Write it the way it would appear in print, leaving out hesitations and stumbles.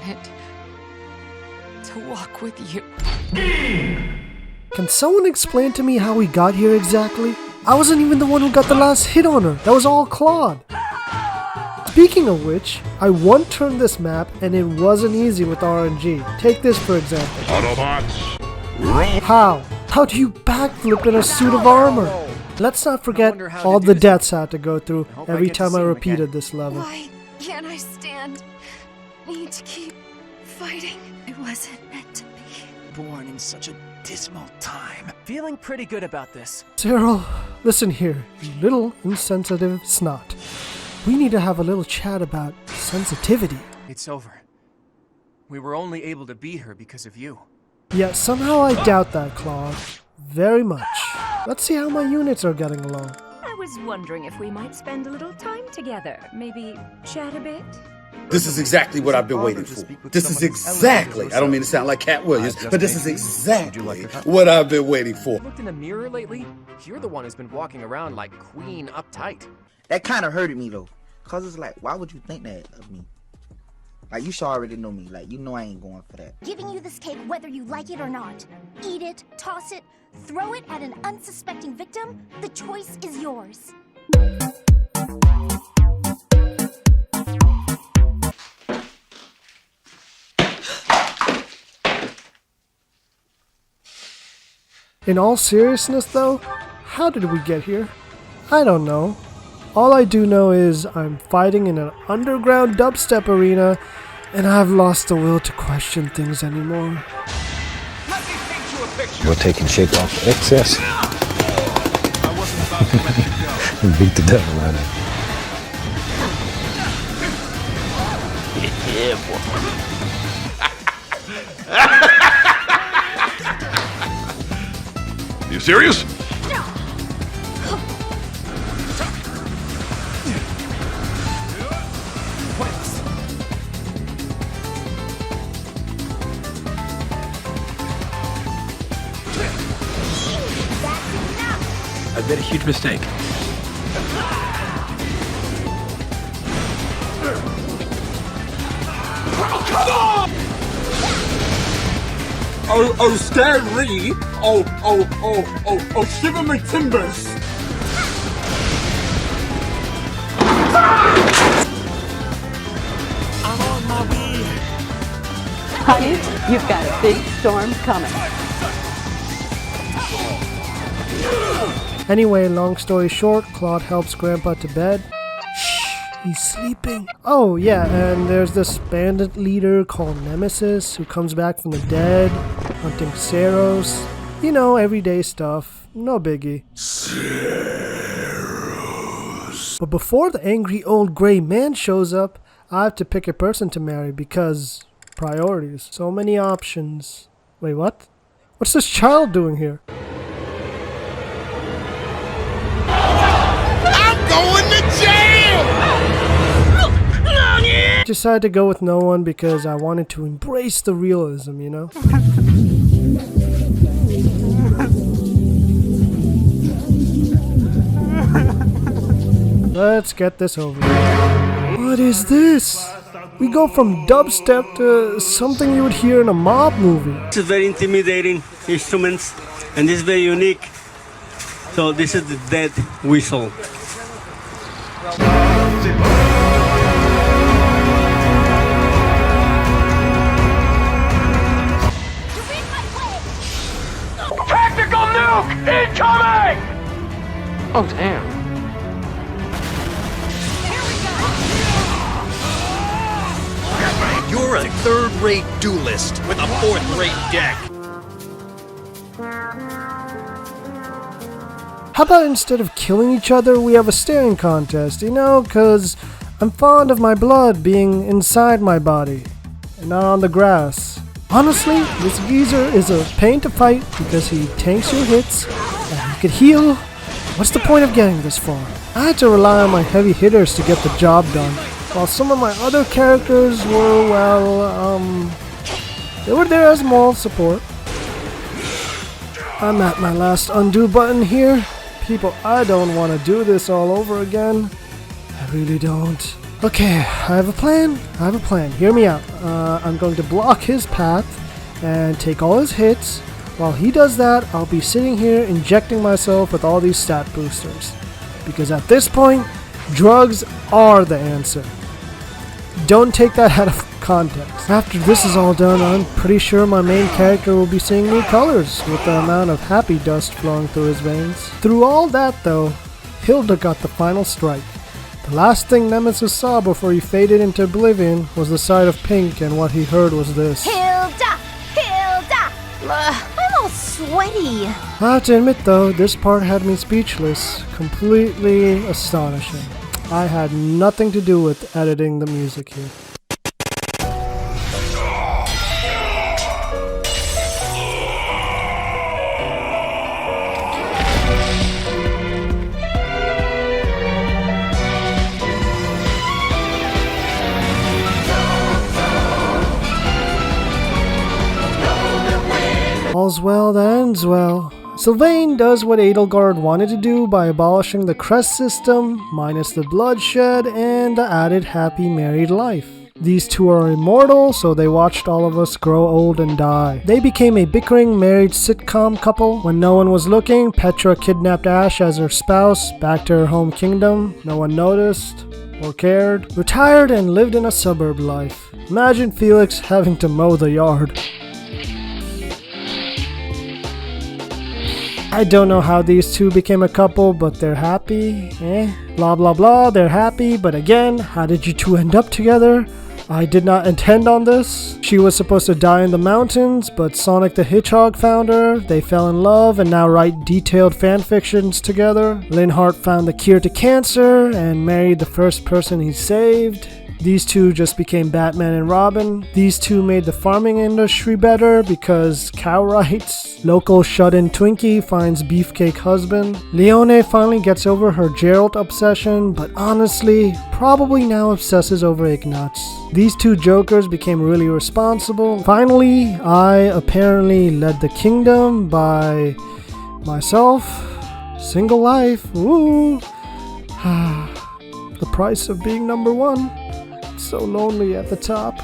fortunate to walk with you. Can someone explain to me how we got here exactly? I wasn't even the one who got the last hit on her. That was all Claude. Speaking of which, I one-turned this map and it wasn't easy with RNG. Take this for example. Autobots, How? How do you backflip in a suit of armor? Let's not forget all the deaths I had to go through every time I repeated this level. Why can't I stand? Need to keep fighting. It wasn't meant to be. Born in such a dismal time. Feeling pretty good about this. Cyril, listen here, you little insensitive snot. We need to have a little chat about sensitivity. It's over. We were only able to be here because of you. Yeah, somehow I doubt that, Claude. Very much. Let's see how my units are getting along. I was wondering if we might spend a little time together. Maybe chat a bit? This is exactly what I've been waiting for. This is exactly, I don't mean to sound like Cat Williams, but this is exactly what I've been waiting for. Looked in the mirror lately? You're the one who's been walking around like Queen uptight. That kind of hurted me though, cause it's like, why would you think that of me? Like, you should already know me. Like, you know I ain't going for that. Giving you this cake whether you like it or not. Eat it, toss it, throw it at an unsuspecting victim. The choice is yours. In all seriousness though, how did we get here? I don't know. All I do know is I'm fighting in an underground dubstep arena, and I've lost the will to question things anymore. We're taking shape off the excess. Beat the devil out of it. yeah, boy. You serious? I made a huge mistake. Oh, scary! Oh, shiver my timbers! I'm on my way. Honey, you've got a big storm coming. Anyway, long story short, Claude helps Grandpa to bed. Shh, he's sleeping. Oh yeah, and there's this bandit leader called Nemesis who comes back from the dead, hunting Seiros. You know, everyday stuff, no biggie. Seiros. But before the angry old gray man shows up, I have to pick a person to marry because priorities. So many options. Wait, what? What's this child doing here? Going to jail! Decided to go with no one because I wanted to embrace the realism, you know? Let's get this over with. What is this? We go from dubstep to something you would hear in a mob movie. It's very intimidating instruments and it's very unique. So this is the dead whistle. Tactical nuke incoming! Oh, damn. You're a third-rate duelist with a fourth-rate deck. How about instead of killing each other, we have a staring contest, you know, cause I'm fond of my blood being inside my body, and not on the grass. Honestly, this geezer is a pain to fight because he tanks your hits, and he could heal. What's the point of getting this far? I had to rely on my heavy hitters to get the job done, while some of my other characters were, well, they were there as moral support. I'm at my last undo button here. People, I don't want to do this all over again. I really don't. Okay, I have a plan. Hear me out. I'm going to block his path and take all his hits. While he does that, I'll be sitting here injecting myself with all these stat boosters. Because at this point, drugs are the answer. Don't take that out of context. After this is all done, I'm pretty sure my main character will be seeing new colors with the amount of happy dust flowing through his veins. Through all that though, Hilda got the final strike. The last thing Nemesis saw before he faded into oblivion was the side of pink, and what he heard was this. Hilda! Hilda! I'm all sweaty. I have to admit though, this part had me speechless. Completely astonishing. I had nothing to do with editing the music here. All's well that ends well. Sylvain does what Edelgard wanted to do by abolishing the crest system, minus the bloodshed and the added happy married life. These two are immortal, so they watched all of us grow old and die. They became a bickering married sitcom couple. When no one was looking, Petra kidnapped Ash as her spouse back to her home kingdom. No one noticed or cared. Retired and lived in a suburb life. Imagine Felix having to mow the yard. I don't know how these two became a couple, but they're happy. Blah blah blah, they're happy, but again, how did you two end up together? I did not intend on this. She was supposed to die in the mountains, but Sonic the Hedgehog found her. They fell in love and now write detailed fanfictions together. Linhardt found the cure to cancer and married the first person he saved. These two just became Batman and Robin. These two made the farming industry better because cow rights. Local shut-in Twinkie finds beefcake husband. Leone finally gets over her Geralt obsession, but honestly, probably now obsesses over Ignatz. These two jokers became really responsible. Finally, I apparently led the kingdom by myself. Single life. Woo! The price of being number one. So lonely at the top.